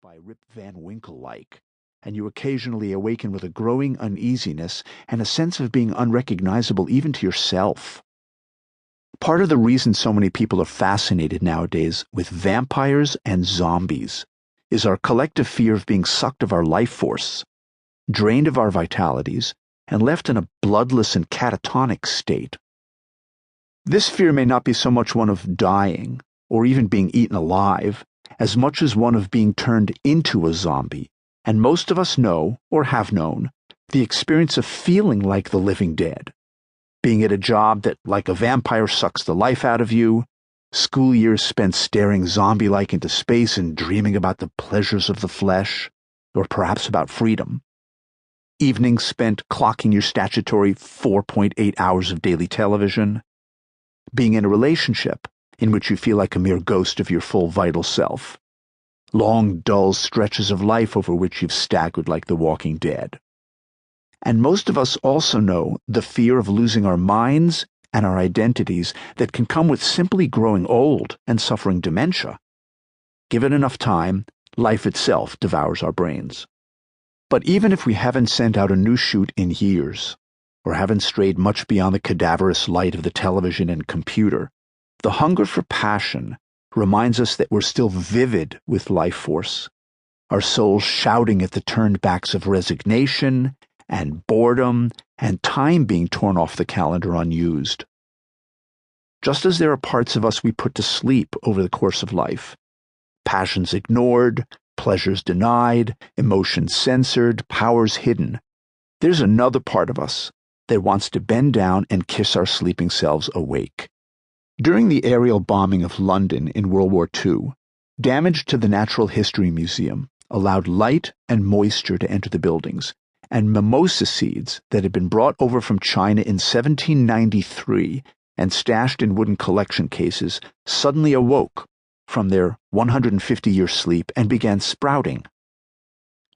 by Rip Van Winkle-like, and you occasionally awaken with a growing uneasiness and a sense of being unrecognizable even to yourself. Part of the reason so many people are fascinated nowadays with vampires and zombies is our collective fear of being sucked of our life force, drained of our vitalities, and left in a bloodless and catatonic state. This fear may not be so much one of dying, or even being eaten alive, as much as one of being turned into a zombie, and most of us know, or have known, the experience of feeling like the living dead, being at a job that, like a vampire, sucks the life out of you, school years spent staring zombie-like into space and dreaming about the pleasures of the flesh, or perhaps about freedom, evenings spent clocking your statutory 4.8 hours of daily television, being in a relationship in which you feel like a mere ghost of your full vital self, long, dull stretches of life over which you've staggered like the walking dead. And most of us also know the fear of losing our minds and our identities that can come with simply growing old and suffering dementia. Given enough time, life itself devours our brains. But even if we haven't sent out a new shoot in years, or haven't strayed much beyond the cadaverous light of the television and computer, the hunger for passion reminds us that we're still vivid with life force, our souls shouting at the turned backs of resignation and boredom and time being torn off the calendar unused. Just as there are parts of us we put to sleep over the course of life, passions ignored, pleasures denied, emotions censored, powers hidden, there's another part of us that wants to bend down and kiss our sleeping selves awake. During the aerial bombing of London in World War II, damage to the Natural History Museum allowed light and moisture to enter the buildings, and mimosa seeds that had been brought over from China in 1793 and stashed in wooden collection cases suddenly awoke from their 150-year sleep and began sprouting.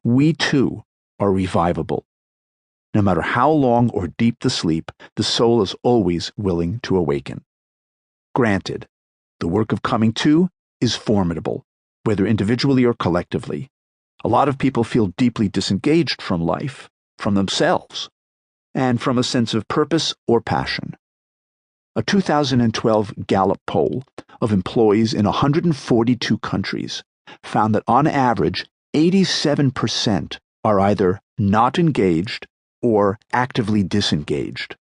We, too, are revivable. No matter how long or deep the sleep, the soul is always willing to awaken. Granted, the work of coming to is formidable, whether individually or collectively. A lot of people feel deeply disengaged from life, from themselves, and from a sense of purpose or passion. A 2012 Gallup poll of employees in 142 countries found that on average, 87% are either not engaged or actively disengaged,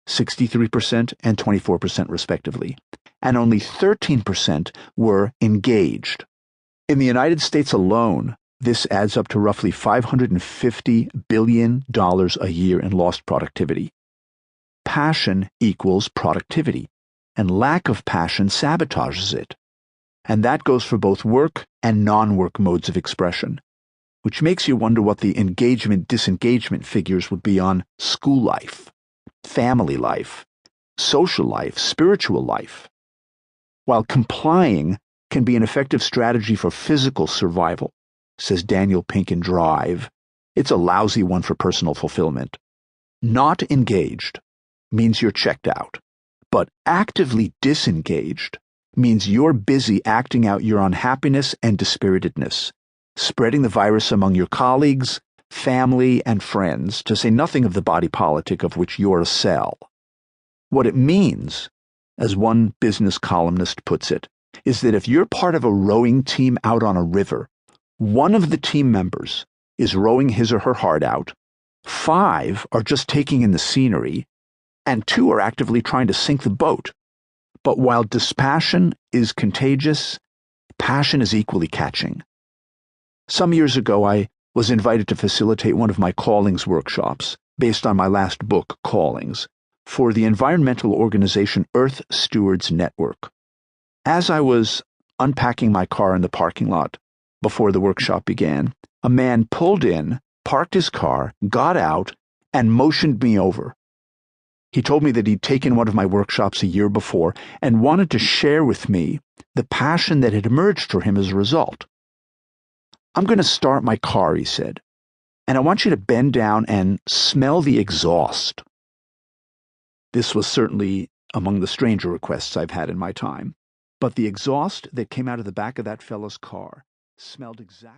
63% and 24% respectively, and only 13% were engaged. In the United States alone, this adds up to roughly $550 billion a year in lost productivity. Passion equals productivity, and lack of passion sabotages it. And that goes for both work and non-work modes of expression, which makes you wonder what the engagement-disengagement figures would be on school life, family life, social life, spiritual life. While complying can be an effective strategy for physical survival, says Daniel Pink in Drive, it's a lousy one for personal fulfillment. Not engaged means you're checked out, but actively disengaged means you're busy acting out your unhappiness and dispiritedness, spreading the virus among your colleagues, family, and friends, to say nothing of the body politic of which you're a cell. What it means, as one business columnist puts it, is that if you're part of a rowing team out on a river, one of the team members is rowing his or her heart out, 5 are just taking in the scenery, and 2 are actively trying to sink the boat. But while dispassion is contagious, passion is equally catching. Some years ago, I was invited to facilitate one of my Callings workshops, based on my last book, Callings, for the environmental organization Earth Stewards Network. As I was unpacking my car in the parking lot before the workshop began, a man pulled in, parked his car, got out, and motioned me over. He told me that he'd taken one of my workshops a year before and wanted to share with me the passion that had emerged for him as a result. "I'm going to start my car," he said, "and I want you to bend down and smell the exhaust." This was certainly among the stranger requests I've had in my time, but the exhaust that came out of the back of that fellow's car smelled exactly